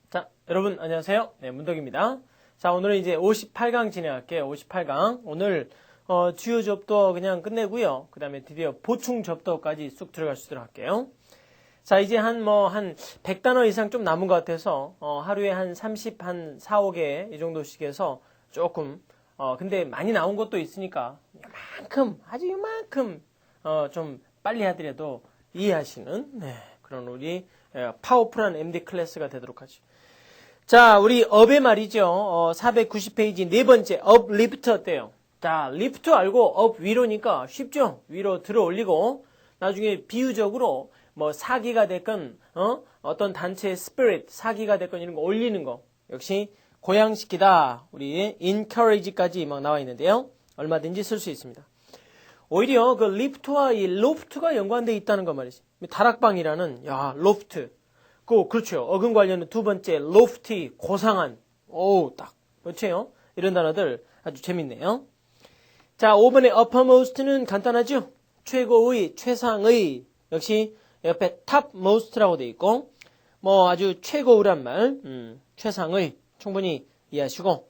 자, 여러분 안녕하세요. 네, 문덕입니다. 자, 오늘은 이제 58강 진행할게요. 58강. 오늘 주요 접도 그냥 끝내고요. 그 다음에 드디어 보충 접도까지 쑥 들어갈 수 있도록 할게요. 자, 이제 한 100단어 이상 좀 남은 것 같아서 하루에 한 30, 한 4, 5개 이 정도씩 해서 조금 근데 많이 나온 것도 있으니까 아주 요만큼 좀 빨리 하더라도 이해하시는 그런 우리 파워풀한 MD 클래스가 되도록 하죠. 자, 우리 업의 말이죠. 490페이지 네 번째 업 리프트 어때요? 자, 리프트 알고 업 위로니까 쉽죠? 위로 들어 올리고 나중에 비유적으로 뭐 사기가 됐건 어떤 단체의 스피릿 사기가 됐건 이런 거 올리는 거 역시 고양시키다. 우리 encourage까지 막 나와 있는데요. 얼마든지 쓸 수 있습니다. 오히려 그 리프트와 이 로프트가 연관되어 있다는 거 말이지. 다락방이라는 로프트. 그렇죠. 어근 관련은 두 번째 로프티 고상한. 딱 그렇죠. 이런 단어들 아주 재밌네요. 자, 5번의 uppermost는 간단하죠. 최고의, 최상의. 역시 옆에 topmost라고 되어 있고 뭐 아주 최고란 말. 최상의 충분히 이해하시고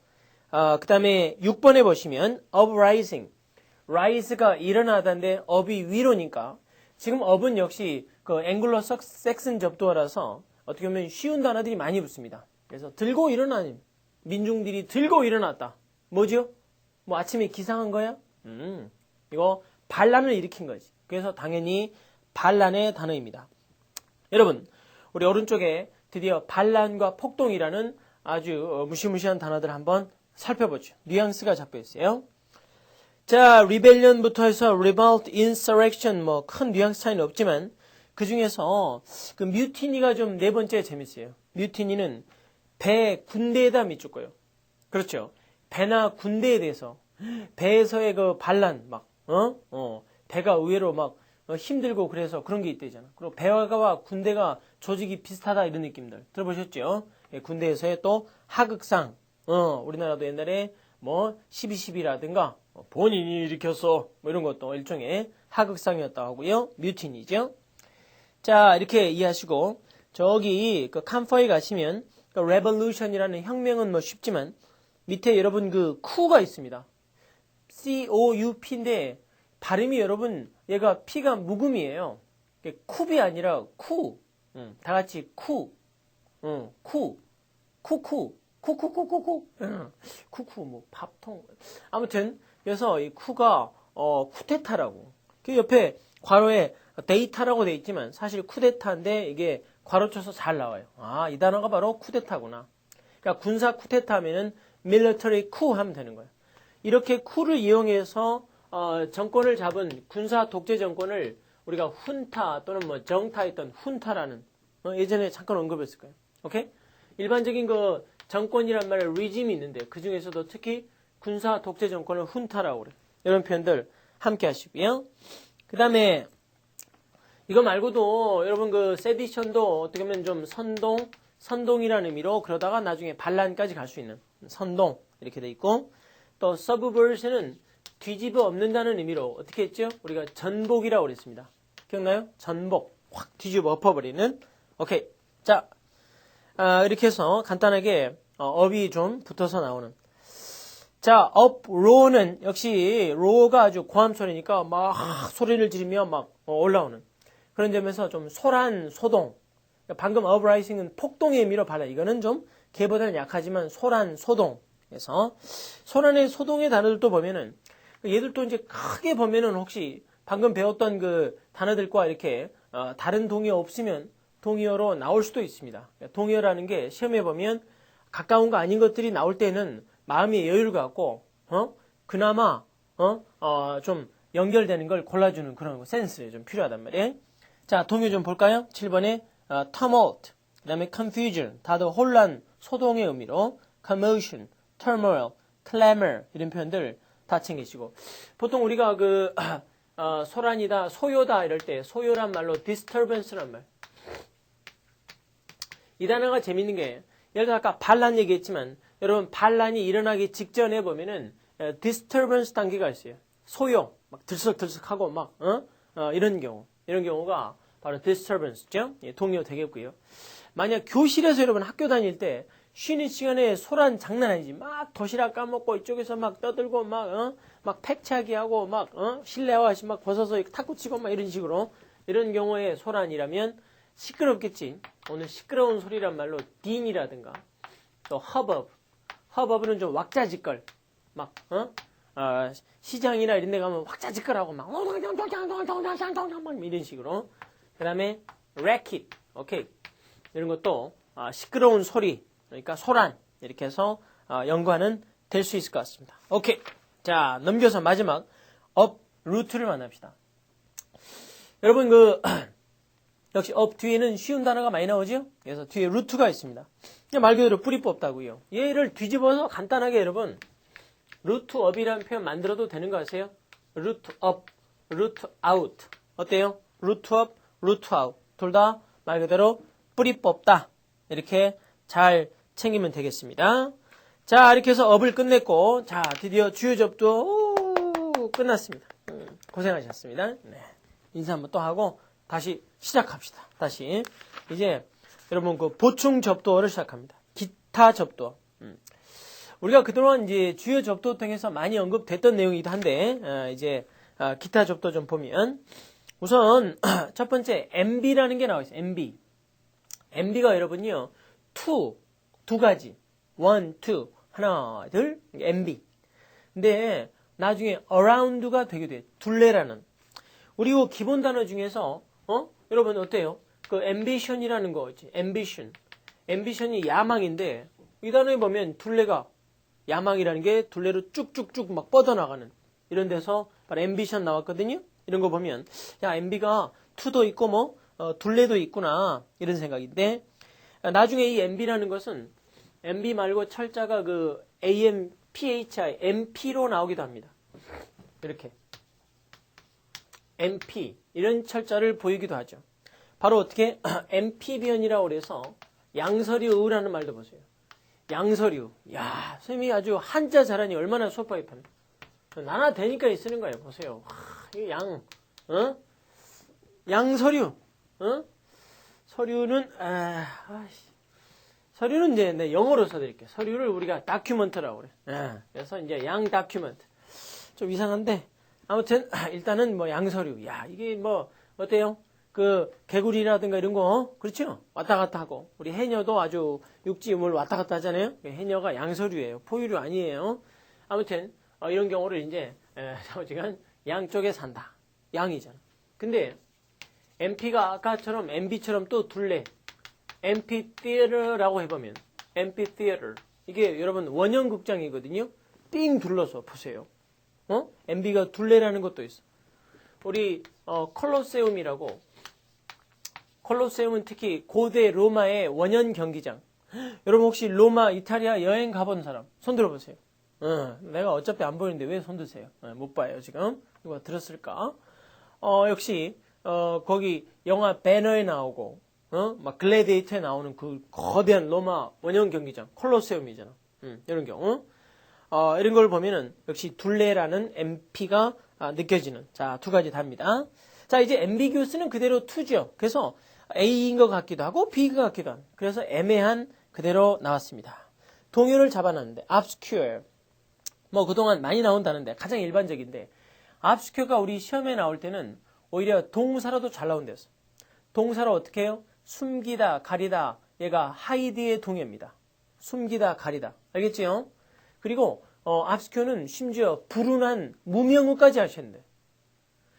그 다음에 6번에 보시면 uprising. rise가 일어나다인데 up이 위로니까 지금 up은 역시 그 앵글로 섹슨 접두어라서 어떻게 보면 쉬운 단어들이 많이 붙습니다. 그래서 들고 일어나는 민중들이 들고 일어났다. 뭐죠? 뭐 아침에 기상한 거야? 이거 반란을 일으킨 거지. 그래서 당연히 반란의 단어입니다. 여러분, 우리 오른쪽에 드디어 반란과 폭동이라는 아주 무시무시한 단어들 한번 살펴보죠. 뉘앙스가 잡혀 있어요. 자, rebellion부터 해서 revolt, insurrection 뭐 큰 뉘앙스 차이는 없지만 그 중에서 그 뮤티니가 좀 네 번째 재밌어요. 뮤티니는 배, 군대에다 밑줄 그렇죠. 배나 군대에 대해서 배에서의 그 반란 배가 의외로 막 힘들고 그래서 그런 게 있대잖아. 그리고 배와 군대가 조직이 비슷하다 이런 느낌들 들어보셨죠? 예, 군대에서의 또 하극상 우리나라도 옛날에 뭐 12.12라든가 본인이 일으켰어 뭐 이런 것도 일종의 하극상이었다고 하고요. 뮤티니죠. 자, 이렇게 이해하시고 저기 그 캄퍼에 가시면 그 revolution이라는 혁명은 뭐 쉽지만 밑에 여러분 그 쿠가 있습니다. COUP인데 발음이 여러분 얘가 P가 묵음이에요. 쿱이 아니라 쿠. 다 같이 쿠. 쿠. 쿠쿠. 쿠쿠쿠쿠쿠. 쿠쿠 뭐 밥통. 아무튼 그래서 이 쿠가 쿠데타라고. 그 옆에 괄호에 데이터라고 돼 있지만 사실 쿠데타인데 이게 괄호 쳐서 잘 나와요. 이 단어가 바로 쿠데타구나. 그러니까 군사 쿠데타 하면은 military coup 하면 되는 거예요. 이렇게 쿠를 이용해서 정권을 잡은 군사 독재 정권을 우리가 훈타 또는 뭐 정타했던 훈타라는 예전에 잠깐 언급했을 거예요. 오케이? 일반적인 그 정권이란 말에 리짐이 있는데 그 중에서도 특히 군사 독재 정권을 훈타라고 그래요. 이런 표현들 함께 하시고요. 그 다음에 이거 말고도 여러분 그 세디션도 어떻게 보면 좀 선동이라는 의미로 그러다가 나중에 반란까지 갈 수 있는 선동 이렇게 돼 있고 또 subversion은 뒤집어 엎는다는 의미로 어떻게 했죠? 우리가 전복이라고 그랬습니다. 기억나요? 전복 확 뒤집어 엎어버리는 오케이. 자, 이렇게 해서 간단하게 업이 좀 붙어서 나오는 자, uproar는 역시 roar가 아주 고함 소리니까 막 소리를 지르며 막 올라오는 그런 점에서 좀 소란, 소동 방금 uprising은 폭동의 의미로 발라 이거는 좀 걔보다는 약하지만 소란, 소동 그래서 소란의 소동의 단어들도 보면은 얘들도 이제 크게 보면은 혹시 방금 배웠던 그 단어들과 이렇게 다른 동의어 없으면 동의어로 나올 수도 있습니다. 동의어라는 게 시험에 보면 가까운 거 아닌 것들이 나올 때는 마음의 여유를 갖고 그나마 좀 연결되는 걸 골라주는 그런 센스 좀 필요하단 말이에요. 자, 동요 좀 볼까요? 7번에 tumult, 그 다음에 confusion, 다들 혼란, 소동의 의미로 commotion, turmoil, clamor 이런 표현들 다 챙기시고 보통 우리가 그 소란이다, 소요다 이럴 때 소요란 말로 disturbance란 말. 이 단어가 재밌는 게 예를 들어 아까 반란 얘기했지만 여러분 반란이 일어나기 직전에 보면은 disturbance 단계가 있어요. 소요, 막 들썩들썩하고 막 이런 경우가 바로 disturbance죠. 예, 동요 되겠고요. 만약 교실에서 여러분 학교 다닐 때 쉬는 시간에 소란 장난 아니지. 막 도시락 까먹고 이쪽에서 막 떠들고 막 팩차기 하고 막 실내화 막 벗어서 탁구 치고 막 이런 식으로 이런 경우에 소란이라면 시끄럽겠지. 오늘 시끄러운 소리란 말로 딘이라든가 또 허버브는 좀 왁자지껄 막 시장이나 이런 데 가면 왁자지껄하고 막 이런 식으로. 그 다음에 racket, 오케이. 이런 것도 시끄러운 소리, 그러니까 소란 이렇게 해서 연관은 될 수 있을 것 같습니다. 오케이. 자, 넘겨서 마지막 uproot를 만납시다. 여러분 역시 up 뒤에는 쉬운 단어가 많이 나오죠? 그래서 뒤에 root가 있습니다. 말 그대로 뿌리 뽑다고요. 얘를 뒤집어서 간단하게 여러분 root up이라는 표현 만들어도 되는 거 아세요? root up, root out. 어때요? root up, root out. 둘 다 말 그대로 뿌리 뽑다. 이렇게 잘 챙기면 되겠습니다. 자, 이렇게 해서 up을 끝냈고, 자, 드디어 주요 접도 끝났습니다. 고생하셨습니다. 네. 인사 한번 또 하고 다시 시작합시다. 다시 이제 여러분 보충 접도를 시작합니다. 기타 접도. 우리가 그동안 이제 주요 접도 등에서 많이 언급됐던 내용이기도 한데 이제 기타 접도 좀 보면 우선 첫 번째 MB라는 게 나와 있어요. MB가 여러분요 두 가지 1, 2 하나 둘 MB. 근데 나중에 around가 되게 돼. 둘레라는. 우리 기본 단어 중에서 여러분 어때요? 그 ambition이라는 거 있지. ambition이 야망인데 이 단어에 보면 둘레가 야망이라는 게 둘레로 쭉쭉쭉 막 뻗어나가는 이런 데서 바로 ambition 나왔거든요. 이런 거 보면 야 MB가 투도 있고 둘레도 있구나 이런 생각인데 나중에 이 MB라는 것은 MB 말고 철자가 AMPHI MP로 나오기도 합니다. 이렇게 MP 이런 철자를 보이기도 하죠. 바로 어떻게 MP변이라고 그래서 양서류라는 말도 보세요. 양서류. 야, 선생님이 아주 한자 잘하니 얼마나 수업하기 편해. 나나 되니까 쓰는 거예요. 보세요. 이 양서류. 서류는 서류는 이제 내 영어로 써드릴게요. 서류를 우리가 다큐멘트라고 그래. 그래서 이제 양 다큐멘트. 좀 이상한데 아무튼 일단은 양서류. 야, 이게 어때요? 개구리라든가 이런 거 그렇죠? 왔다 갔다 하고 우리 해녀도 아주 육지물 왔다 갔다 하잖아요. 해녀가 양서류예요. 포유류 아니에요. 아무튼 이런 경우를 이제 어지간 양쪽에 산다. 양이잖아. 근데 MP가 아까처럼 MB처럼 또 둘레 amphitheater라고 해보면 amphitheater 이게 여러분 원형극장이거든요. 삥 둘러서 보세요. MB가 둘레라는 것도 있어. 우리 콜로세움이라고. 콜로세움은 특히 고대 로마의 원형 경기장. 여러분 혹시 로마, 이탈리아 여행 가본 사람 손 들어보세요. 내가 어차피 안 보이는데 왜 손 드세요? 못 봐요 지금. 누가 들었을까? 역시 거기 영화 배너에 나오고 막 글래디에이터에 나오는 그 거대한 로마 원형 경기장 콜로세움이잖아. 이런 경우. 이런 걸 보면은 역시 둘레라는 MP가 느껴지는 자, 두 가지 답니다. 자, 이제 ambiguous는 그대로 to죠. 그래서 A인 것 같기도 하고 B인 것 같기도 한. 그래서 애매한 그대로 나왔습니다. 동요를 잡아놨는데 obscure. 그동안 많이 나온다는데 가장 일반적인데 obscure가 우리 시험에 나올 때는 오히려 동사로도 잘 나온댔어. 동사로 어떻게 해요? 숨기다, 가리다. 얘가 hide의 동요입니다. 숨기다, 가리다. 알겠지요? 그리고 obscure는 심지어 불운한 무명의까지 하셨는데.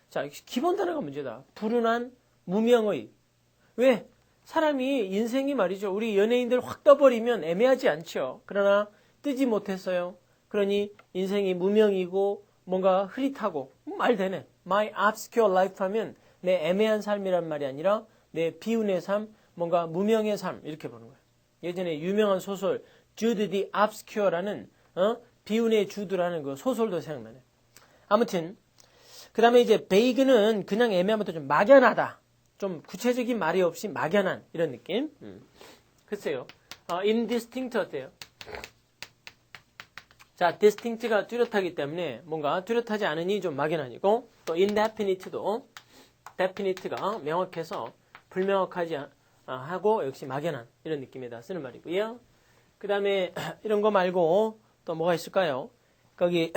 자, 기본 단어가 문제다. 불운한 무명의. 왜? 사람이 인생이 말이죠. 우리 연예인들 확 떠버리면 애매하지 않죠. 그러나 뜨지 못했어요. 그러니 인생이 무명이고 뭔가 흐릿하고 말 되네. My obscure life 하면 내 애매한 삶이란 말이 아니라 내 비운의 삶, 뭔가 무명의 삶 이렇게 보는 거예요. 예전에 유명한 소설 Jude the Obscure라는 비운의 주드라는 그 소설도 생각나네. 아무튼 그 다음에 이제 vague는 그냥 애매하면도 좀 막연하다. 좀 구체적인 말이 없이 막연한 이런 느낌. 글쎄요. indistinct 어때요? 자, distinct가 뚜렷하기 때문에 뭔가 뚜렷하지 않으니 좀 막연하니고 또 indefinite도 definite가 명확해서 불명확하지 하고 역시 막연한 이런 느낌에다 쓰는 말이고요. 그 다음에 이런 거 말고 또 뭐가 있을까요? 거기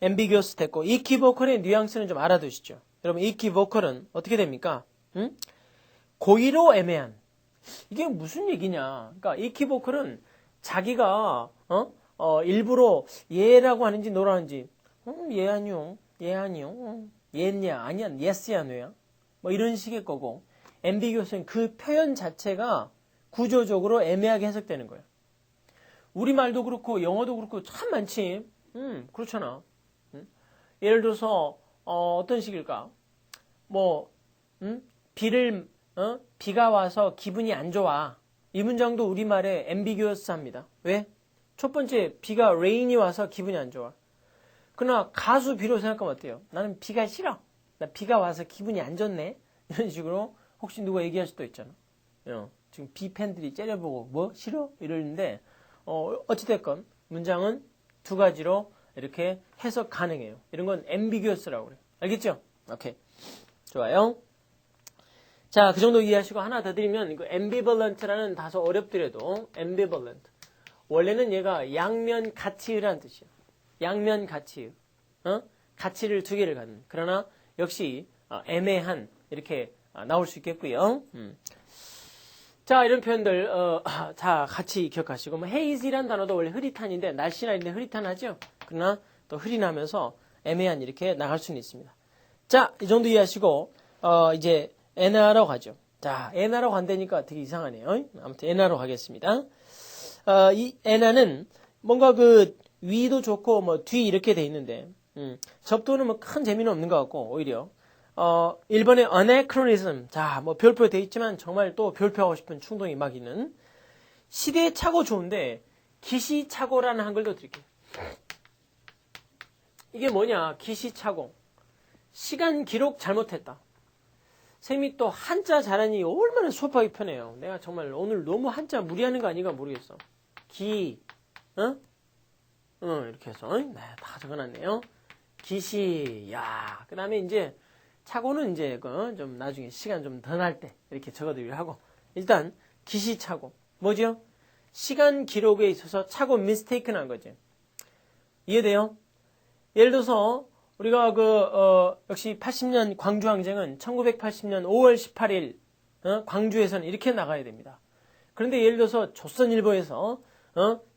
ambiguous 됐고 equivocal 뉘앙스는 좀 알아두시죠. 여러분 equivocal은 어떻게 됩니까? 고의로 애매한. 이게 무슨 얘기냐? 그러니까 equivocal은 자기가 일부러 얘라고 하는지 너라 하는지 얘 아니요, 얘 아니요, 얘냐 아니야, yes야 no야 뭐 이런 식의 거고 ambiguous는 그 표현 자체가 구조적으로 애매하게 해석되는 거예요. 우리말도 그렇고 영어도 그렇고 참 많지. 그렇잖아. 예를 들어서 어떤 식일까? 뭐 비가 와서 기분이 안 좋아. 이 문장도 우리말에 ambiguous합니다. 왜? 첫 번째 비가 rain이 와서 기분이 안 좋아. 그러나 가수 비로 생각하면 어때요? 나는 비가 싫어. 나 비가 와서 기분이 안 좋네. 이런 식으로 혹시 누가 얘기할 수도 있잖아. 지금 비 팬들이 째려보고 뭐 싫어? 이러는데 어찌됐건 문장은 두 가지로 이렇게 해석 가능해요. 이런 건 ambiguous라고 그래요. 알겠죠? 오케이. 좋아요. 자, 그 정도 이해하시고 하나 더 드리면 이거 ambivalent라는 다소 어렵더라도 ambivalent. 원래는 얘가 양면 가치의라는 뜻이에요. 양면 가치의. 가치를 두 개를 갖는. 그러나 역시 애매한 이렇게 나올 수 있겠고요. 자, 이런 표현들 자 같이 기억하시고 뭐 hazy란 단어도 원래 흐릿한인데 날씨나 이런 데 흐릿한하죠. 그러나 또 흐리나면서 애매한 이렇게 나갈 수는 있습니다. 자, 이 정도 이해하시고 이제 엔화로 가죠. 자, 엔화로 간다니까 되게 이상하네요. 아무튼 엔화로 가겠습니다. 이 엔화는 뭔가 그 위도 좋고 뭐 뒤 이렇게 돼 있는데 접도는 뭐 큰 재미는 없는 것 같고 오히려 1번의 anachronism. 자, 뭐 별표 돼 있지만 정말 또 별표하고 싶은 충동이 막 있는 시대착오 좋은데 기시착오라는 한글도 드릴게요. 이게 뭐냐? 기시착오. 시간 기록 잘못했다. 쌤이 또 한자 잘하니 얼마나 수업하기 편해요. 내가 정말 오늘 너무 한자 무리하는 거 아닌가 모르겠어. 이렇게 해서 네, 다 적어놨네요. 기시. 야, 그 다음에 이제 착오는 이제 좀 나중에 시간 좀 더 날 때 이렇게 적어드리려 하고 일단 기시착오. 뭐죠? 시간 기록에 있어서 착오 미스테이크 난 거지. 이해돼요? 예를 들어서 우리가 역시 80년 광주항쟁은 1980년 5월 18일 광주에서는 이렇게 나가야 됩니다. 그런데 예를 들어서 조선일보에서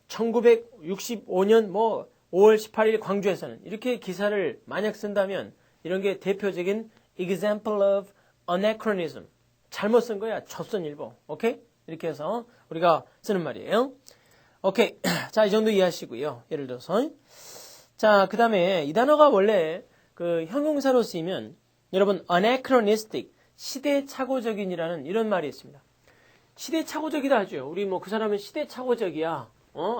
1965년 뭐 5월 18일 광주에서는 이렇게 기사를 만약 쓴다면 이런 게 대표적인 example of anachronism. 잘못 쓴 거야. 조선일보. 오케이? 이렇게 해서 우리가 쓰는 말이에요. 오케이. 자, 이 정도 이해하시고요. 예를 들어서 자, 그 다음에 이 단어가 원래 그 형용사로 쓰이면 여러분 anachronistic, 시대착오적인이라는 이런 말이 있습니다. 시대착오적이다 하죠. 우리 뭐 그 사람은 시대착오적이야.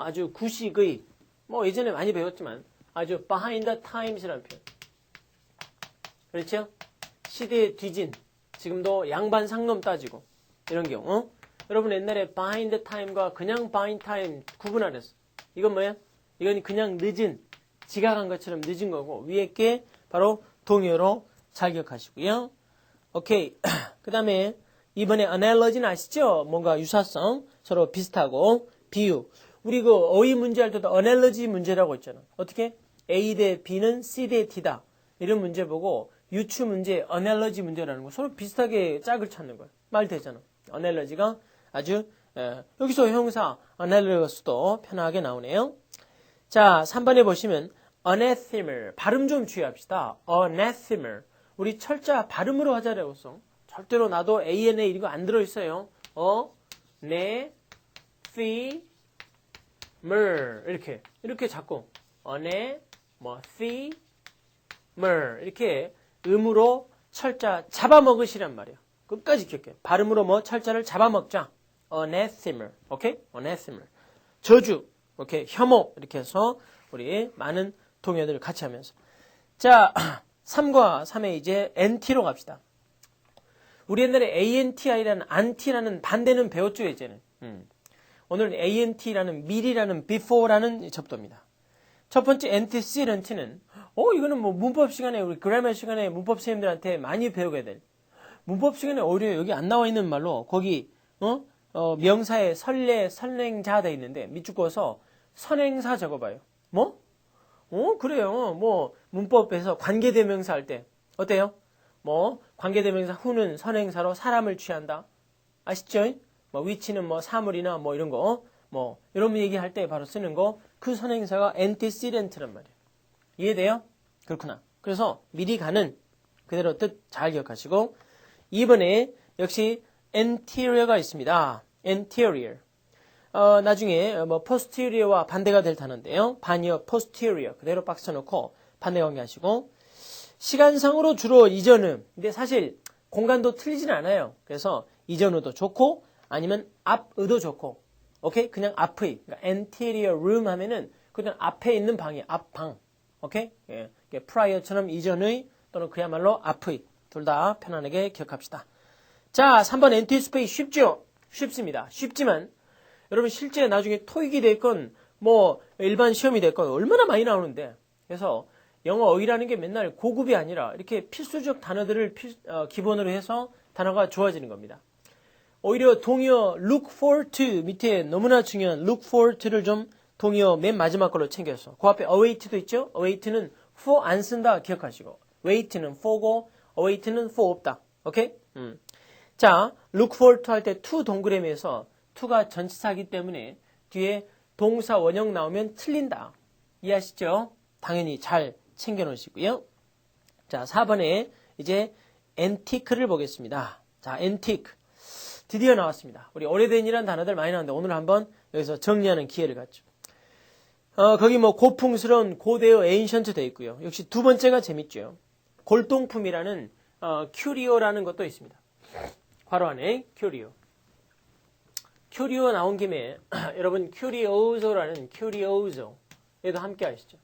아주 구식의 뭐 예전에 많이 배웠지만 아주 behind the times라는 표현. 그렇죠? 시대에 뒤진 지금도 양반 상놈 따지고 이런 경우 여러분 옛날에 behind the time과 그냥 behind time 구분 안 했어. 이건 뭐야? 이건 그냥 늦은 지각한 것처럼 늦은 거고 위에 게 바로 동요로 잘 기억하시고요. 오케이. 그 다음에 이번에 analogy는 아시죠? 뭔가 유사성 서로 비슷하고 비유. 우리 그 어휘 문제 할 때도 analogy 문제라고 있잖아. 어떻게? A 대 B는 C 대 D다. 이런 문제 보고 유추 문제, analogy 문제라는 거 서로 비슷하게 짝을 찾는 거야. 말 되잖아. analogy가 아주 여기서 형사 analogus도 편하게 나오네요. 자, 3번에 보시면 anathema. 발음 좀 주의합시다. anathema. 우리 철자 발음으로 하자라고 써. 절대로 나도 ANA 이거 안 들어있어요. 이렇게 자꾸 anathema 이렇게 음으로 철자 잡아먹으시란 말이야. 끝까지 기억해. 발음으로 뭐 철자를 잡아먹자. anathema. 오케이? anathema. 저주. 오케이? 혐오. 이렇게 해서 우리 많은 동요들을 같이 하면서. 자, 3과 3에 이제 NT로 갑시다. 우리 옛날에 ANTI라는 안티라는 반대는 배웠죠, 예전에. 오늘 ANT라는 미리라는 before라는 접도입니다. 첫 번째 antecedent는 이거는 뭐 문법 시간에 우리 그래머 시간에 문법 선생님들한테 많이 배우게 될 문법 시간에 오히려 여기 안 나와 있는 말로 거기 명사에 선행자 돼 있는데 밑줄거서 선행사 적어봐요. 뭐? 그래요. 뭐 문법에서 관계대명사 할 때 어때요? 뭐 관계대명사 후는 선행사로 사람을 취한다. 아시죠? 뭐 위치는 뭐 사물이나 뭐 이런 거 뭐 이런 얘기할 때 바로 쓰는 거 그 선행사가 antecedent란 말이에요. 이해돼요? 그렇구나. 그래서 미리 가는 그대로 뜻 잘 기억하시고 2번에 역시 anterior가 있습니다. anterior. 나중에 뭐 posterior와 반대가 될 단어인데요. 반이어 posterior 그대로 박스 쳐놓고 반대 관계하시고 시간상으로 주로 이전음. 근데 사실 공간도 틀리진 않아요. 그래서 이전으도 좋고 아니면 앞의도 좋고 오케이? 그냥 앞의. 그러니까 anterior room 하면은 그냥 앞에 있는 방이에요. 앞방. 오케이? 예. prior처럼 이전의 또는 그야말로 앞의. 둘 다 편안하게 기억합시다. 자, 3번 anticipate 쉽죠? 쉽습니다. 쉽지만 여러분 실제 나중에 토익이 됐건 뭐 일반 시험이 됐건 얼마나 많이 나오는데 그래서 영어 어휘라는 게 맨날 고급이 아니라 이렇게 필수적 단어들을 기본으로 해서 단어가 좋아지는 겁니다. 오히려 동의어 look forward to 밑에 너무나 중요한 look forward to를 좀 동의어 맨 마지막 걸로 챙겼어. 그 앞에 await도 있죠? await는 for 안 쓴다 기억하시고 wait는 for고 await는 for 없다. 오케이? 자, look forward to 할 때 to 동그라미에서 to가 전치사이기 때문에 뒤에 동사 원형 나오면 틀린다. 이해하시죠? 당연히 잘 챙겨 놓으시고요. 자, 4번에 이제 antique를 보겠습니다. 자, antique. 드디어 나왔습니다. 우리 오래된이라는 단어들 많이 나왔는데 오늘 한번 여기서 정리하는 기회를 갖죠. 거기 뭐 고풍스러운 고대어 ancient 돼 있고요. 역시 두 번째가 재밌죠. 골동품이라는 curio라는 것도 있습니다. 괄호 안에 curio. curio 나온 김에 여러분 curioso라는 curioso 얘도 함께 하시죠.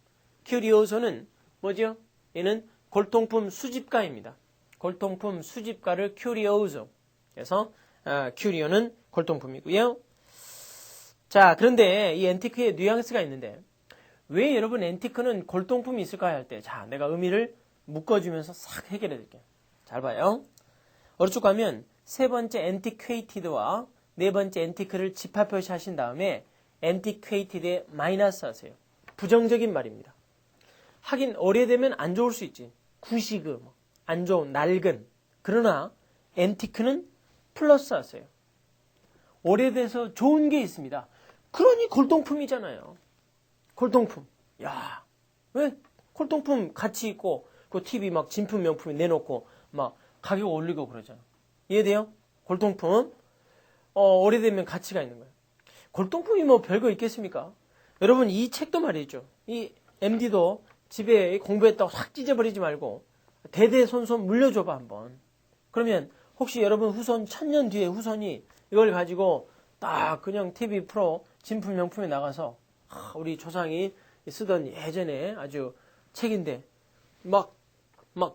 curioso는 뭐죠? 얘는 골동품 수집가입니다. 골동품 수집가를 curioso. 그래서 curio는 골동품이고요. 자, 그런데 이 앤티크에 뉘앙스가 있는데 왜 여러분 앤티크는 골동품이 있을까 할 때 자, 내가 의미를 묶어주면서 싹 해결해 드릴게요. 잘 봐요. 오른쪽 가면 세 번째 antiquated와 네 번째 antique를 집합 표시하신 다음에 antiquated에 마이너스 하세요. 부정적인 말입니다. 하긴 오래되면 안 좋을 수 있지. 구시그, 안 좋은, 낡은. 그러나 antique는 플러스 하세요. 오래돼서 좋은 게 있습니다. 그러니 골동품이잖아요. 골동품. 야, 왜 골동품 같이 있고 그 TV 막 진품 명품에 내놓고 막 가격 올리고 그러잖아. 이해돼요? 골동품. 오래되면 가치가 있는 거예요. 골동품이 뭐 별거 있겠습니까? 여러분 이 책도 말이죠. 이 MD도 집에 공부했다고 확 찢어버리지 말고 대대손손 물려줘봐 한번. 그러면 혹시 여러분 후손 1000년 뒤에 후손이 이걸 가지고 딱 그냥 TV 프로 진품 명품에 나가서 우리 조상이 쓰던 예전에 아주 책인데 막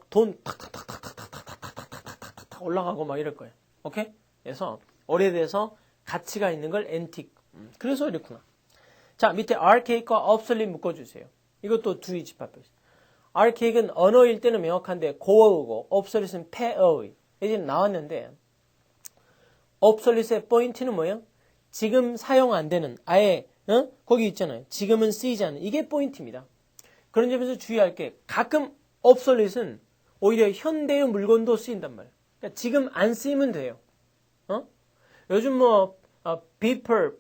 돈 탁탁탁탁탁탁탁탁탁탁탁탁탁 올라가고 막 이럴 거예요. 오케이? 그래서 오래돼서 가치가 있는 걸 앤틱. 그래서 이렇구나. 자, 밑에 archaic과 obsolete 묶어주세요. 이것도 두의 집합해요. archaic은 언어일 때는 명확한데 고어어고 obsolete는 폐어의. 이제 나왔는데 obsolete의 포인트는 뭐예요? 지금 사용 안 되는 아예 거기 있잖아요. 지금은 쓰이지 않는 이게 포인트입니다. 그런 점에서 주의할 게 가끔 obsolete는 오히려 현대의 물건도 쓰인단 말이에요. 그러니까 지금 안 쓰이면 돼요. 요즘 뭐 beeper,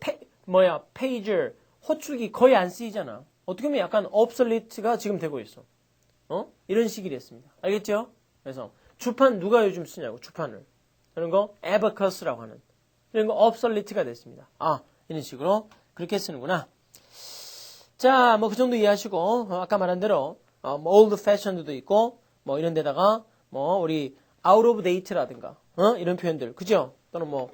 pager, 호축이 거의 안 쓰이잖아. 어떻게 보면 약간 obsolete가 지금 되고 있어. 이런 식이 됐습니다. 알겠죠? 그래서 주판 누가 요즘 쓰냐고 주판을. 이런 거 abacus라고 하는 이런 거 obsolete가 됐습니다. 이런 식으로 그렇게 쓰는구나. 자, 뭐 그 정도 이해하시고 아까 말한 대로 뭐 old fashioned도 있고 뭐 이런 데다가 뭐 우리 out of date라든가 이런 표현들 그죠? 또는 뭐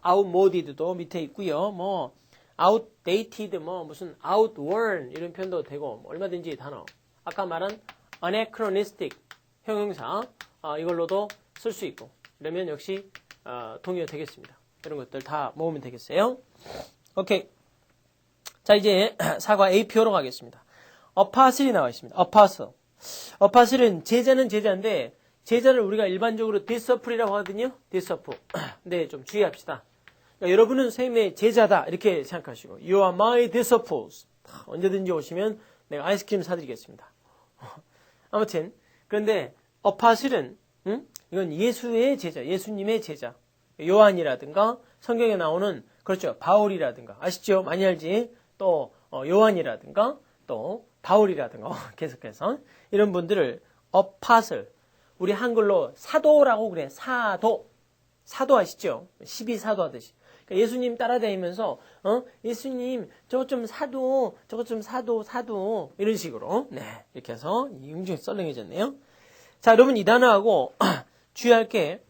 outmoded도 밑에 있고요. 뭐 outdated 뭐 무슨 outworn 이런 표현도 되고 뭐 얼마든지 단어. 아까 말한 anachronistic 형용사 이걸로도 쓸 수 있고 이러면 역시 동의어 되겠습니다. 이런 것들 다 모으면 되겠어요. 오케이. 자, 이제 사과 APO로 가겠습니다. apostle이 나와 있습니다. apostle은 제자는 제자인데 제자를 우리가 일반적으로 디서플이라고 하거든요. 디서플. 근데 좀 주의합시다. 그러니까 여러분은 선생님의 제자다 이렇게 생각하시고 You are my disciples. 언제든지 오시면 내가 아이스크림 사드리겠습니다. 아무튼 그런데 어파실은 이건 예수의 제자, 예수님의 제자. 요한이라든가 성경에 나오는 그렇죠. 바울이라든가 아시죠? 많이 알지? 또 요한이라든가 또 바울이라든가 계속해서 이런 분들을 어파슬 우리 한글로 사도라고 그래. 사도 아시죠? 12사도 하듯이. 그러니까 예수님 따라다니면서 예수님 저것 좀 사도 저것 좀 사도 이런 식으로 네 이렇게 해서 굉장히 썰렁해졌네요. 자 여러분 이 단어하고 주의할 게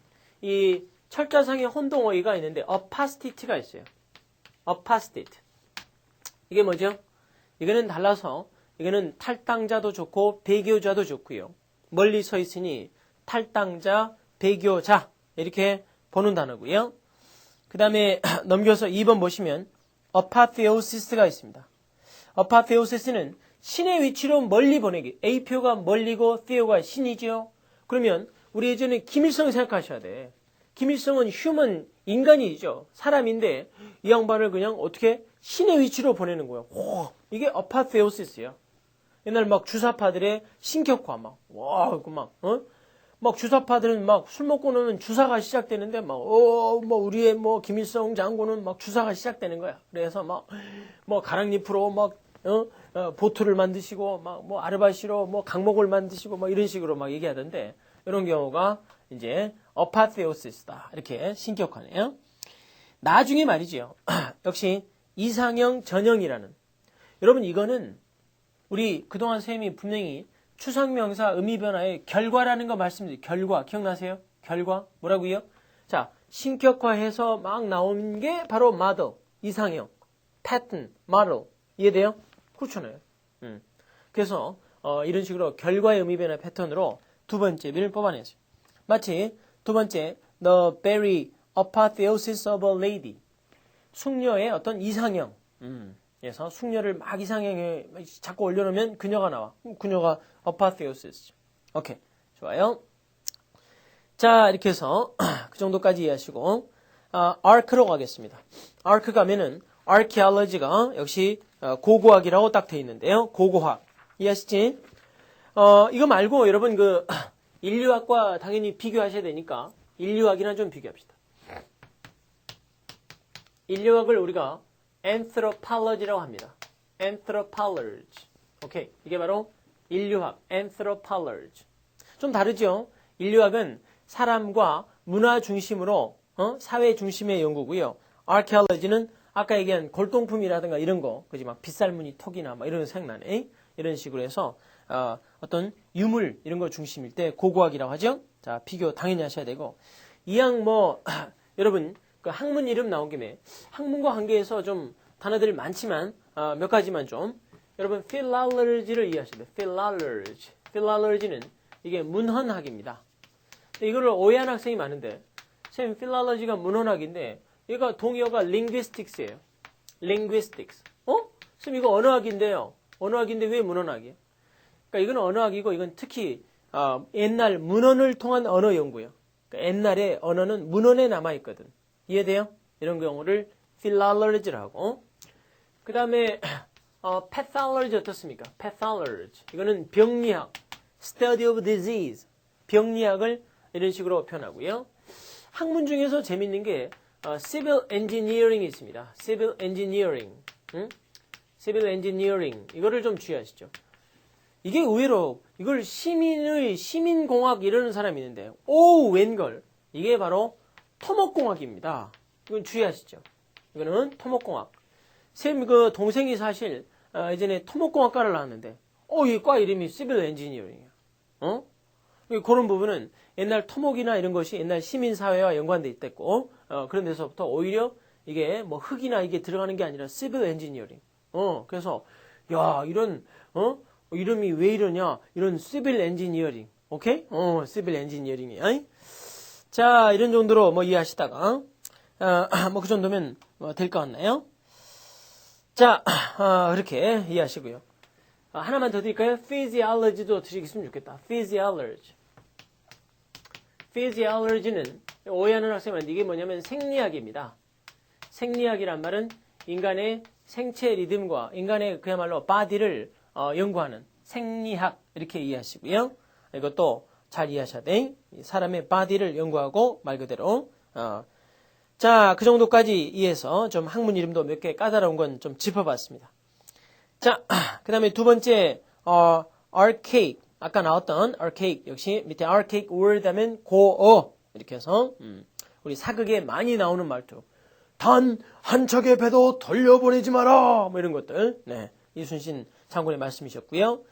이 철자상의 혼동어휘가 있는데 apostate가 있어요. apostate 이게 뭐죠? 이거는 달라서 이거는 탈당자도 좋고 배교자도 좋고요. 멀리 서 있으니 탈당자, 배교자 이렇게 보는 단어고요. 그 다음에 넘겨서 2번 보시면 apotheosis가 있습니다. apotheosis는 신의 위치로 멀리 보내기. A표가 멀리고 theo가 신이죠. 그러면 우리 예전에 김일성 생각하셔야 돼. 김일성은 휴먼 인간이죠. 사람인데 이 양반을 그냥 어떻게 신의 위치로 보내는 거예요. 오, 이게 apotheosis야. 옛날 막 주사파들의 신격화 막 주사파들은 막 술 먹고 나면 주사가 시작되는데 우리의 김일성 장군은 막 주사가 시작되는 거야. 그래서 뭐 가랑잎으로 보트를 만드시고 아르바시로 강목을 만드시고 이런 식으로 얘기하던데 이런 경우가 이제 apotheosis다. 이렇게 신격화네요. 나중에 말이죠. 역시 이상형 전형이라는 여러분 이거는 우리 그동안 선생님이 분명히 추상명사 의미변화의 결과라는 거 말씀드려요. 결과 기억나세요? 결과 뭐라고요? 자 신격화해서 막 나온 게 바로 model 이상형 pattern model 이해돼요? 그렇잖아요. 그래서 이런 식으로 결과의 의미변화 패턴으로 두 번째 비를 뽑아냈어요. 마치 두 번째 the very apotheosis of a lady 숙녀의 어떤 이상형 그래서 숙녀를 막 이상형에 자꾸 올려놓으면 그녀가 나와. 그녀가 apotheosis. 오케이. 좋아요. 자, 이렇게 해서 그 정도까지 이해하시고 arc로 가겠습니다. arc 가면은 archaeology가 역시 고고학이라고 딱 돼 있는데요. 고고학. 이해하시지? 이거 말고 여러분 인류학과 당연히 비교하셔야 되니까 인류학이랑 좀 비교합시다. 인류학을 우리가 anthropology라고 합니다. anthropology. 오케이. 이게 바로 인류학, anthropology. 좀 다르죠? 인류학은 사람과 문화 중심으로, 사회 중심의 연구고요. archaeology는 아까 얘기한 골동품이라든가 이런 거, 그지? 빗살무늬 톡이나 이런 거 생각나네. 이런 식으로 해서, 어떤 유물, 이런 거 중심일 때 고고학이라고 하죠? 자, 비교 당연히 하셔야 되고. 이왕 여러분, 그 학문 이름 나온 김에 학문과 관계해서 좀 단어들이 많지만 몇 가지만 좀 여러분 philology를 이해하셔야 돼요. philology는 이게 문헌학입니다. 이거를 오해하는 학생이 많은데 쌤 philology가 문헌학인데 얘가 동의어가 linguistics예요. linguistics. 쌤 이거 언어학인데요. 언어학인데 왜 문헌학이에요? 그러니까 이건 언어학이고 이건 특히 옛날 문헌을 통한 언어 연구예요. 그러니까 옛날에 언어는 문헌에 남아 있거든. 이해돼요? 이런 경우를 philology를 하고 그 다음에 pathology 어떻습니까? pathology 이거는 병리학 study of disease 병리학을 이런 식으로 표현하고요. 학문 중에서 재밌는 게 civil engineering이 있습니다. civil engineering civil engineering 이거를 좀 주의하시죠. 이게 의외로 이걸 시민공학 이러는 사람이 있는데 웬걸 이게 바로 토목공학입니다. 이건 주의하시죠. 이거는 토목공학. 쌤 그 동생이 사실 예전에 토목공학과를 나왔는데 이 과 이름이 시빌 엔지니어링이야. 그런 부분은 옛날 토목이나 이런 것이 옛날 시민사회와 연관돼 있댔고 그런 데서부터 오히려 이게 흙이나 이게 들어가는 게 아니라 시빌 엔지니어링. 그래서 야 이런 이름이 왜 이러냐 이런 시빌 엔지니어링. 오케이? 시빌 엔지니어링이야. 자, 이런 정도로 이해하시다가, 그 정도면 될 것 같나요? 자, 그렇게 이해하시고요. 하나만 더 드릴까요? physiology도 드리겠으면 좋겠다. physiology. physiology는 오해하는 학생한테 이게 뭐냐면 생리학입니다. 생리학이란 말은 인간의 생체 리듬과 인간의 그야말로 바디를 연구하는 생리학 이렇게 이해하시고요. 이것도 잘 이해하셔야 돼. 사람의 바디를 연구하고 말 그대로 자, 그 정도까지 이해해서 좀 학문 이름도 몇 개 까다로운 건 좀 짚어봤습니다. 자, 그 다음에 두 번째 archaic 아까 나왔던 archaic 역시 밑에 archaic word 하면 고어 이렇게 해서 우리 사극에 많이 나오는 말투 단 한 척의 배도 돌려보내지 마라 뭐 이런 것들 네, 이순신 장군의 말씀이셨고요.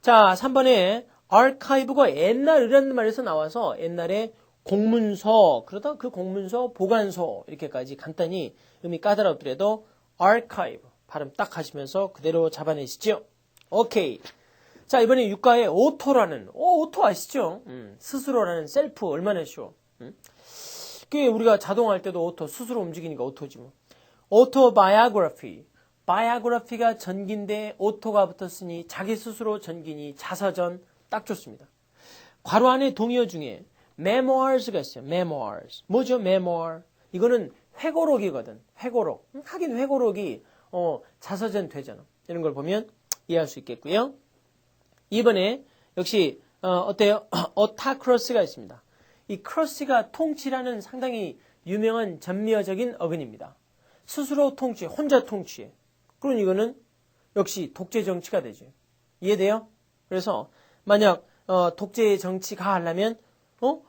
자, 3번에 archive가 옛날이라는 말에서 나와서 옛날에 공문서 그러다 그 공문서 보관소 이렇게까지 간단히 의미 까다롭더라도 archive 발음 딱 하시면서 그대로 잡아내시죠. 오케이. 자, 이번에 유가의 오토라는 오토 아시죠? 스스로라는 셀프 얼마나 쉬워. 그게 우리가 자동할 때도 오토 스스로 움직이니까 오토지 뭐. autobiography biography가 전기인데 오토가 붙었으니 자기 스스로 전기니 자서전 딱 좋습니다. 괄호 안에 동의어 중에 memoirs가 있어요. memoirs. 뭐죠? memoir. 이거는 회고록이거든. 회고록. 하긴 회고록이 자서전 되잖아. 이런 걸 보면 이해할 수 있겠고요. 이번에 역시 어때요? autocross가 있습니다. 이 크로스가 통치라는 상당히 유명한 전미어적인 어근입니다. 스스로 통치, 혼자 통치해. 그럼 이거는 역시 독재 정치가 되죠. 이해돼요? 그래서 만약 독재 정치가 하려면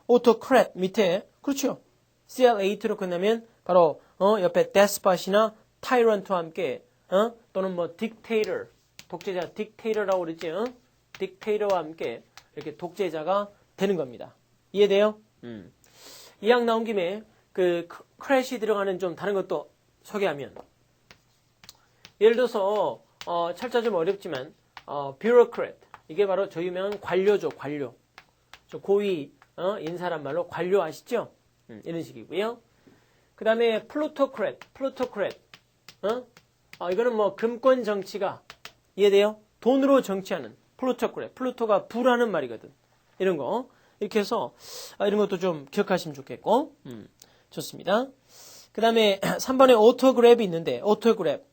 autocrat 밑에 그렇죠. CL8로 끝나면 바로 옆에 despot이나 tyrant와 함께 또는 뭐 dictator 독재자 dictator라고 그러죠. dictator와 함께 이렇게 독재자가 되는 겁니다. 이해돼요? 이왕 나온 김에 그 크래시 들어가는 좀 다른 것도 소개하면 예를 들어서 철자 좀 어렵지만 bureaucrat 이게 바로 저 유명한 관료죠. 관료. 저 고위 인사란 말로 관료 아시죠? 이런 식이고요. 그 다음에 plutocrat 이거는 뭐 금권 정치가 이해돼요? 돈으로 정치하는 plutocrat. 플루토가 부라는 말이거든. 이런 거 이렇게 해서 이런 것도 좀 기억하시면 좋겠고 좋습니다. 그 다음에 3번에 autograp이 있는데 autograph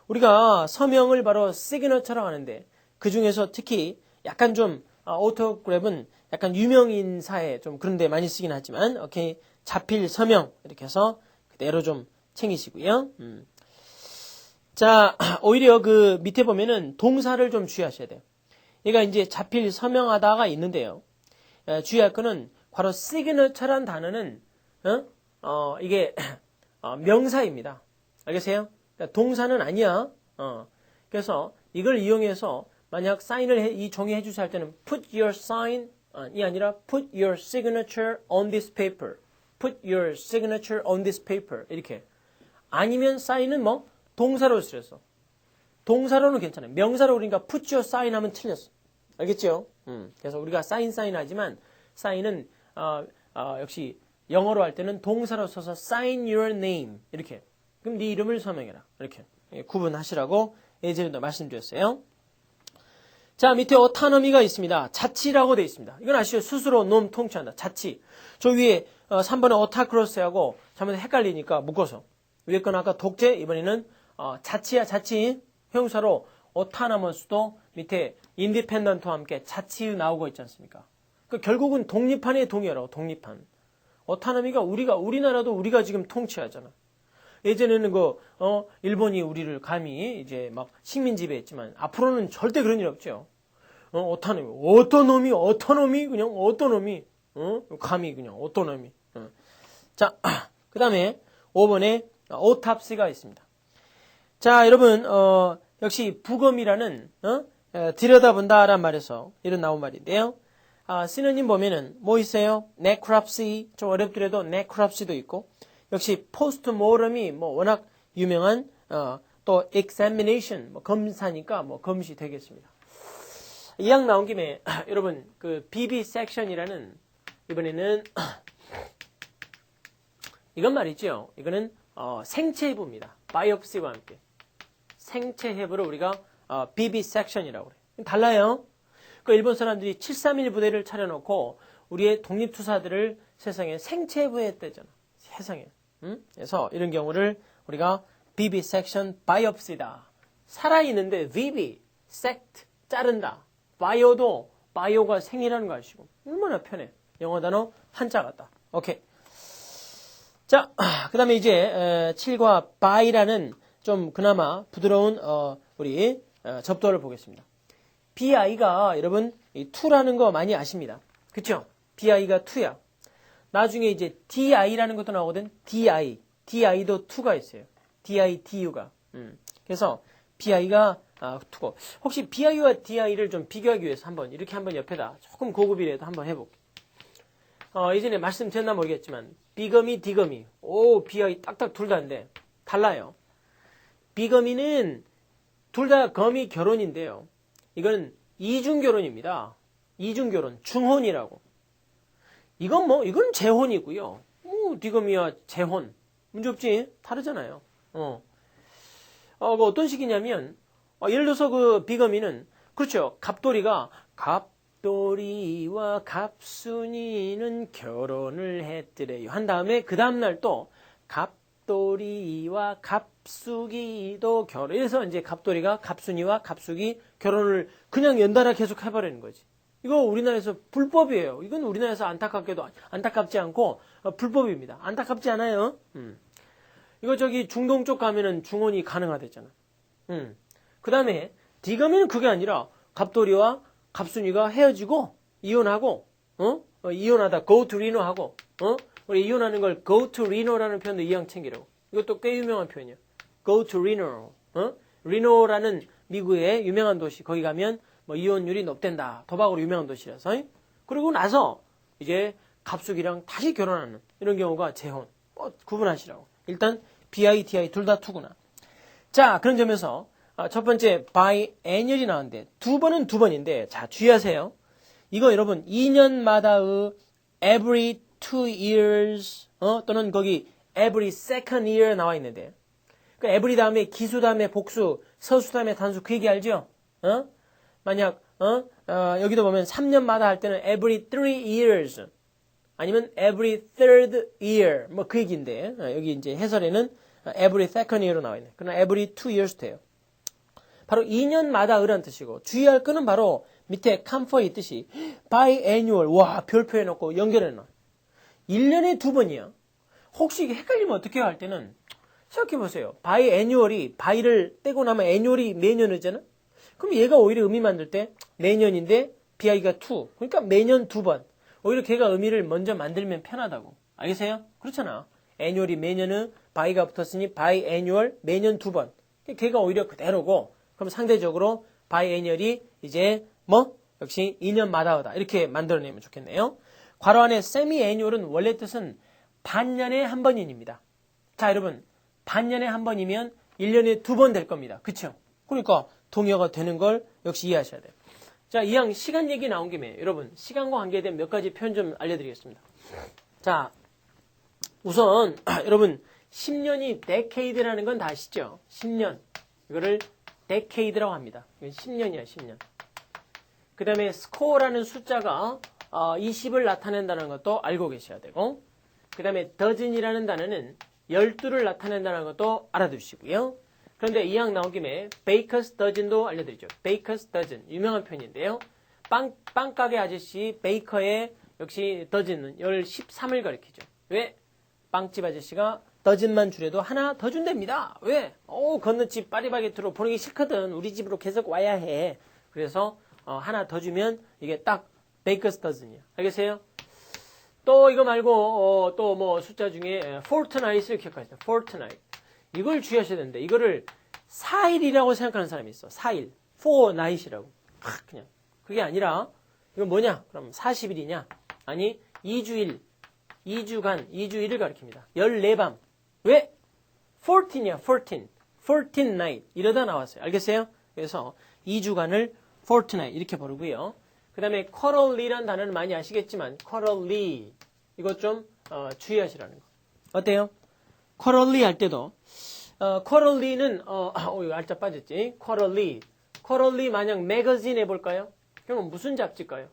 우리가 서명을 바로 시그너처럼 하는데 그 중에서 특히 약간 좀 autograph은 약간 유명인사에 좀 그런 데 많이 쓰긴 하지만 오케이 자필 서명 이렇게 해서 그대로 좀 챙기시고요. 자, 오히려 그 밑에 보면은 동사를 좀 주의하셔야 돼요. 얘가 이제 자필 서명하다가 있는데요. 주의할 거는 바로 시그너처란 단어는 이게 명사입니다. 알겠어요? 그러니까 동사는 아니야. 그래서 이걸 이용해서 만약 사인을 이 종이에 해주셔야 할 때는 put your sign 이 아니라 put your signature on this paper. put your signature on this paper. 이렇게. 아니면 사인은 뭐 동사로 쓰였어. 동사로는 괜찮아요. 명사로 그러니까 put your sign 하면 틀렸어. 알겠죠? 그래서 우리가 사인 하지만 사인은 역시 영어로 할 때는 동사로 써서 sign your name 이렇게. 그럼 네 이름을 서명해라. 이렇게 구분하시라고 예전에도 말씀드렸어요. 자, 밑에 autonomy가 있습니다. 자치라고 되어 있습니다. 이건 아시죠? 스스로 놈 통치한다. 자치. 저 위에 3번에 autocracy하고 잘못 헷갈리니까 묶어서. 위에 건 아까 독재, 이번에는 자치야 자치. 형사로 autonomous도 밑에 independent와 함께 자치 나오고 있지 않습니까? 그러니까 결국은 독립한의 동의어라고 독립한. autonomy가 우리나라도 우리가 지금 통치하잖아. 예전에는 일본이 우리를 감히 이제 막 식민 지배했지만 앞으로는 절대 그런 일 없죠. 어떠놈이 그냥 어떠놈이 감히 그냥 어떠놈이. 자, 그다음에 5번에 autopsy가 있습니다. 자, 여러분 역시 부검이라는 들여다본다라는 말에서 이런 나온 말인데요. 시노님 보면은 뭐 있어요? necropsy 좀 어렵더라도 necropsy도 있고 역시 postmortem이 뭐 워낙 유명한 또 examination 뭐 검사니까 뭐 검시 되겠습니다. 이왕 나온 김에 여러분 그 vivisection이라는 이번에는 이건 말이죠. 이거는 생체 해부입니다. biopsy와 함께 생체 해부를 우리가 vivisection이라고 그래요. 달라요. 그 일본 사람들이 731 부대를 차려놓고 우리의 독립투사들을 세상에 생체부했대잖아. 세상에. 그래서 이런 경우를 우리가 vivisection biopsy다. 살아있는데 vivisect, 자른다. bio도 bio가 생이라는 거 아시고 얼마나 편해. 영어 단어 한자 같다. 오케이. 자, 그 다음에 이제 7과 by라는 좀 그나마 부드러운 우리 접두어를 보겠습니다. bi가 여러분 이 to라는 거 많이 아십니다. 그쵸? bi가 to야. 나중에 이제 di라는 것도 나오거든. di도 to가 있어요. didu가. 그래서 bi가 to고. 혹시 bi와 di를 좀 비교하기 위해서 이렇게 한번 옆에다 조금 고급이라도 한번 해볼게요. 예전에 말씀드렸나 모르겠지만 비거미, 디거미. 오, bi 딱딱 둘 다인데 달라요. 비거미는 둘 다 거미 결혼인데요. 이건 이중결혼입니다. 이중결혼, 중혼이라고. 이건 재혼이고요. 디거미와 재혼. 문제 없지? 다르잖아요. 그 어떤 식이냐면, 예를 들어서 그 비거미는, 그렇죠. 갑돌이가, 갑돌이와 갑순이는 결혼을 했더래요. 한 다음에 그 다음날 또, 갑돌이와 갑숙이도 결혼. 그래서 이제 갑돌이가 갑순이와 갑숙이 결혼을 그냥 연달아 계속 해버리는 거지. 이거 우리나라에서 불법이에요. 이건 우리나라에서 안타깝지 않고 불법입니다. 안타깝지 않아요? 이거 저기 중동 쪽 가면은 중혼이 가능하대잖아. 그 다음에 디거미는 그게 아니라 갑돌이와 갑순이가 헤어지고 이혼하고 이혼하다 go to Reno 하고 우리 이혼하는 걸 go to Reno라는 표현도 이왕 챙기라고. 이것도 꽤 유명한 표현이야. go to Reno. Reno라는 미국의 유명한 도시. 거기 가면 뭐 이혼율이 높댄다. 도박으로 유명한 도시라서. 그리고 나서 이제 갑숙이랑 다시 결혼하는 이런 경우가 재혼. 구분하시라고. 일단 BI, 둘 다 투구나. 자, 그런 점에서 첫 번째 biannual이 나왔는데 두 번은 두 번인데 자, 주의하세요. 이거 여러분 2년마다의 every 2 years 또는 거기 every second year 나와 있는데 그 every 다음에 기수 다음에 복수, 서수 다음에 단수 그 얘기 알죠? 만약 여기도 보면 3년마다 할 때는 every 3 years 아니면 every third year 뭐 그 얘기인데 여기 이제 해설에는 every second year로 나와 있네. 그러나 every 2 years 돼요. 바로 2년마다 의란 뜻이고 주의할 거는 바로 밑에 컴퍼에 있듯이 biannual 와 별표 해놓고 연결해놔. 1년에 두 번이야. 혹시 이게 헷갈리면 어떻게 해요 할 때는 생각해보세요. biannual이 by를 떼고 나면 annual이 매년이잖아. 그럼 얘가 오히려 의미 만들 때 매년인데 bi가 2. 그러니까 매년 두 번. 오히려 걔가 의미를 먼저 만들면 편하다고. 알겠어요? 그렇잖아. annual이 매년은 by가 붙었으니 biannual 매년 두 번. 걔가 오히려 그대로고 그럼 상대적으로 biannual이 이제 역시 2년마다다. 이렇게 만들어내면 좋겠네요. 괄호 안에 semi-annual은 원래 뜻은 반년에 한 번입니다. 자, 여러분. 반년에 한 번이면 1년에 두 번 될 겁니다. 그쵸? 그러니까 동의어가 되는 걸 역시 이해하셔야 돼요. 자, 이왕 시간 얘기 나온 김에 여러분 시간과 관계된 몇 가지 표현 좀 알려드리겠습니다. 자, 우선 여러분 10년이 decade라는 건 다 아시죠? 10년. 이거를 decade라고 합니다. 이건 10년이야, 10년. 그 다음에 score라는 숫자가 20을 나타낸다는 것도 알고 계셔야 되고 그 다음에 dozen이라는 단어는 12를 나타낸다는 것도 알아두시고요. 그런데 이왕 나온 김에 baker's dozen도 알려드리죠. baker's dozen 유명한 표현인데요. 빵가게 아저씨 베이커의 역시 dozen은 13을 가리키죠. 왜? 빵집 아저씨가 dozen만 줄여도 하나 더 준답니다. 왜? 건너집 파리바게트로 보내기 싫거든. 우리 집으로 계속 와야 해. 그래서 하나 더 주면 이게 딱 baker's dozen이야. 알겠어요? 또 이거 말고 또 뭐 숫자 중에 fortnight을 기억하시죠. fortnight. 이걸 주의하셔야 되는데 이거를 4일이라고 생각하는 사람이 있어. 4일. fornight이라고. 그냥. 그게 아니라 이건 뭐냐? 그럼 40일이냐? 아니 2주일. 2주간. 2주일을 가리킵니다. 14밤. 왜? 14이야. 14. 14 night. 이러다 나왔어요. 알겠어요? 그래서 2주간을 fortnight 이렇게 부르고요. 그 다음에 quarterly라는 단어는 많이 아시겠지만 quarterly 이것 좀 주의하시라는 거. 어때요? quarterly 할 때도 quarterly는 이거 알짜 빠졌지. quarterly 만약 magazine 해볼까요? 그러면 무슨 잡지일까요?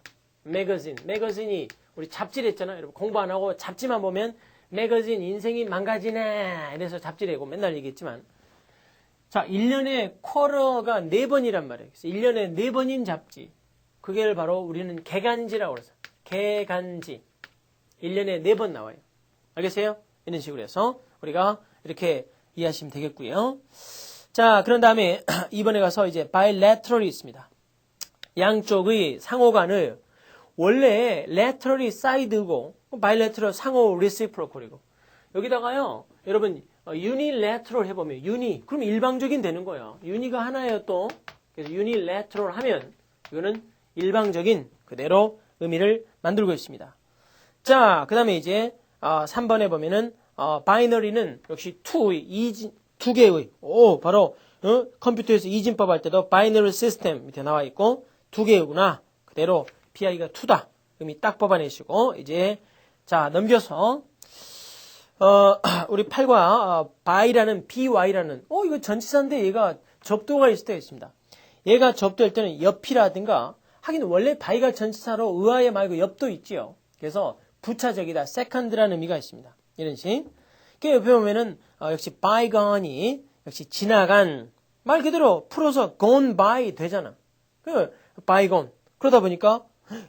magazine. magazine이 우리 잡지를 했잖아요. 여러분 공부 안 하고 잡지만 보면 매거진 인생이 망가지네. 이래서 잡지래고 맨날 얘기했지만. 자, 1년에 쿼터가 4번이란 말이에요. 그래서 1년에 4번인 잡지. 그게 바로 우리는 개간지라고 그래서. 개간지. 1년에 4번 나와요. 알겠어요? 이런 식으로 해서 우리가 이렇게 이해하시면 되겠고요. 자, 그런 다음에 이번에 가서 이제 bilateral이 있습니다. 양쪽의 상호간을 원래 lateral이 side고 bilateral 상호 reciprocal이고 여기다가요. 여러분 unilateral 해보면 uni 그럼 일방적인 되는 거예요. uni가 하나예요 또. 그래서 unilateral 하면 이거는 일방적인 그대로 의미를 만들고 있습니다. 자, 그 다음에 이제 3번에 보면은 binary는 역시 두 개의 바로 컴퓨터에서 이진법 할 때도 binary system 밑에 나와 있고 두 개구나. 그대로 BI가 2다. 의미 딱 뽑아내시고 이제 자 넘겨서 우리 8과 by라는 by라는 이거 전치사인데 얘가 접두가 있을 때가 있습니다. 얘가 접두할 때는 옆이라든가 하긴 원래 by가 전치사로 의아해 말고 옆도 있지요. 그래서 부차적이다. second라는 의미가 있습니다. 이런 식. 옆에 보면은 역시 bygone이 역시 지나간 말 그대로 풀어서 gone by 되잖아. bygone. 그러다 보니까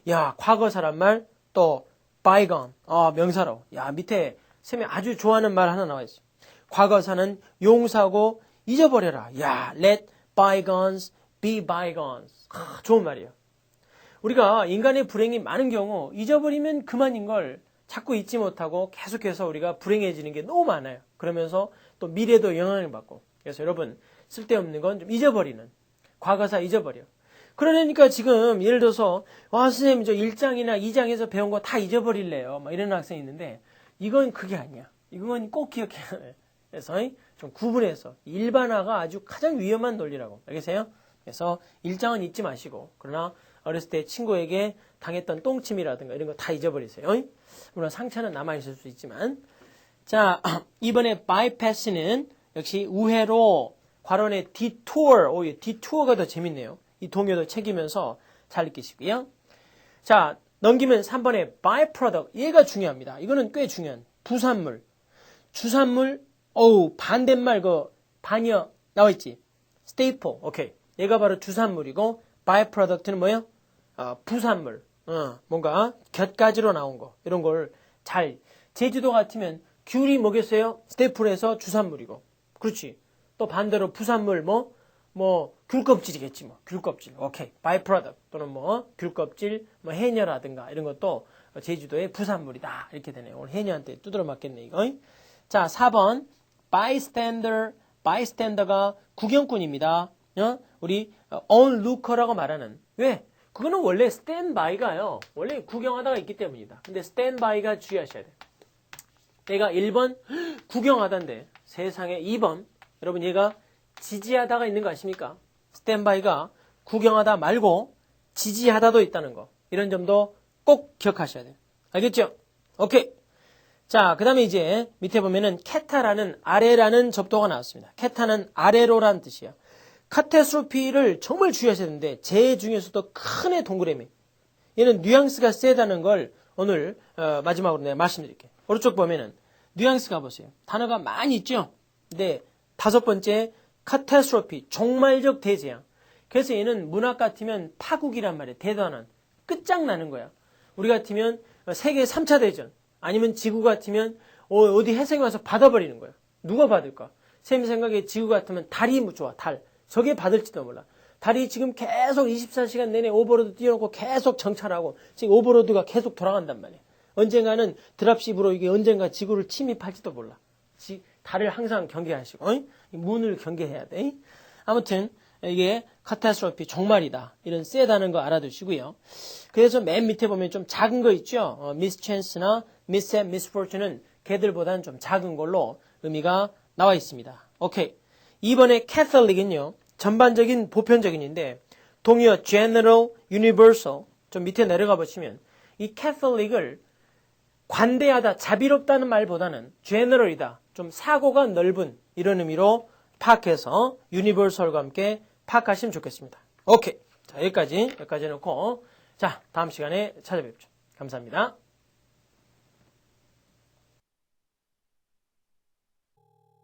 야 과거사란 말 또 bygone 명사로 야 밑에 쌤이 아주 좋아하는 말 하나 나와 있어. 과거사는 용사고 잊어버려라. 야 let bygones be bygones. 좋은 말이에요. 우리가 인간의 불행이 많은 경우 잊어버리면 그만인 걸 자꾸 잊지 못하고 계속해서 우리가 불행해지는 게 너무 많아요. 그러면서 또 미래도 영향을 받고. 그래서 여러분 쓸데없는 건 좀 잊어버리는. 과거사 잊어버려. 그러니까 지금 예를 들어서 선생님 저 1장이나 2장에서 배운 거 다 잊어버릴래요. 막 이런 학생이 있는데 이건 그게 아니야. 이건 꼭 기억해야 돼. 그래서 좀 구분해서 일반화가 아주 가장 위험한 논리라고. 알겠어요? 그래서 1장은 잊지 마시고 그러나 어렸을 때 친구에게 당했던 똥침이라든가 이런 거 다 잊어버리세요. 물론 상처는 남아있을 수 있지만 자 이번에 bypass는 역시 우회로 괄호에 detour detour가 더 재밌네요. 이 동요도 챙기면서 잘 느끼시고요. 자 넘기면 3번에 byproduct 얘가 중요합니다. 이거는 꽤 중요한 부산물 주산물 반대말 반이어 나와있지. staple 오케이 얘가 바로 주산물이고 byproduct는 뭐예요? 부산물 뭔가 곁가지로 나온 거 이런 걸 잘 제주도 같으면 귤이 뭐겠어요? 스테이플에서 주산물이고 그렇지. 또 반대로 부산물 귤껍질이겠지 귤껍질 오케이 byproduct 또는 귤껍질 해녀라든가 이런 것도 제주도의 부산물이다 이렇게 되네요. 오늘 해녀한테 두드려 맞겠네 이거. 자 4번 bystander가 구경꾼입니다. 우리 onlooker라고 말하는 왜? 그거는 원래 standby가요. 원래 구경하다가 있기 때문이다. 근데 standby가 주의하셔야 돼요. 얘가 1번 구경하다인데 세상에 2번 여러분 얘가 지지하다가 있는 거 아십니까? standby가 구경하다 말고 지지하다도 있다는 거. 이런 점도 꼭 기억하셔야 돼요. 알겠죠? 오케이. 자, 그 다음에 이제 밑에 보면은 캐타라는 아래라는 접도가 나왔습니다. 캐타는 아래로라는 뜻이야. 카테스트로피를 정말 주의하셔야 되는데 제 중에서도 큰의 동그라미 얘는 뉘앙스가 세다는 걸 오늘 마지막으로 내가 말씀드릴게요. 오른쪽 보면은 뉘앙스가 보세요. 단어가 많이 있죠. 근데 5번째 카테스트로피 종말적 대재앙. 그래서 얘는 문학 같으면 파국이란 말이에요. 대단한 끝장나는 거야. 우리 같으면 세계 3차 대전 아니면 지구 같으면 어디 해성에 와서 받아버리는 거야. 누가 받을까? 쌤 생각에 지구 같으면 달이 좋아. 달. 저게 받을지도 몰라. 달이 지금 계속 24시간 내내 오버로드 띄워놓고 계속 정찰하고 지금 오버로드가 계속 돌아간단 말이야. 언젠가는 드랍십으로 이게 언젠가 지구를 침입할지도 몰라. 달을 항상 경계하시고 문을 경계해야 돼. 아무튼 이게 카타스트로피 종말이다. 이런 세다는 거 알아두시고요. 그래서 맨 밑에 보면 좀 작은 거 있죠. 미스챈스나 미스헵, 미스포춘은 걔들보다는 좀 작은 걸로 의미가 나와 있습니다. 오케이. 이번에 캐톨릭은요. 전반적인 보편적인인데 동의어 general, universal 좀 밑에 내려가 보시면 이 캐톨릭을 관대하다, 자비롭다는 말보다는 general이다. 좀 사고가 넓은 이런 의미로 파악해서 universal과 함께 파악하시면 좋겠습니다. 오케이. 자, 여기까지 해놓고 자, 다음 시간에 찾아뵙죠. 감사합니다.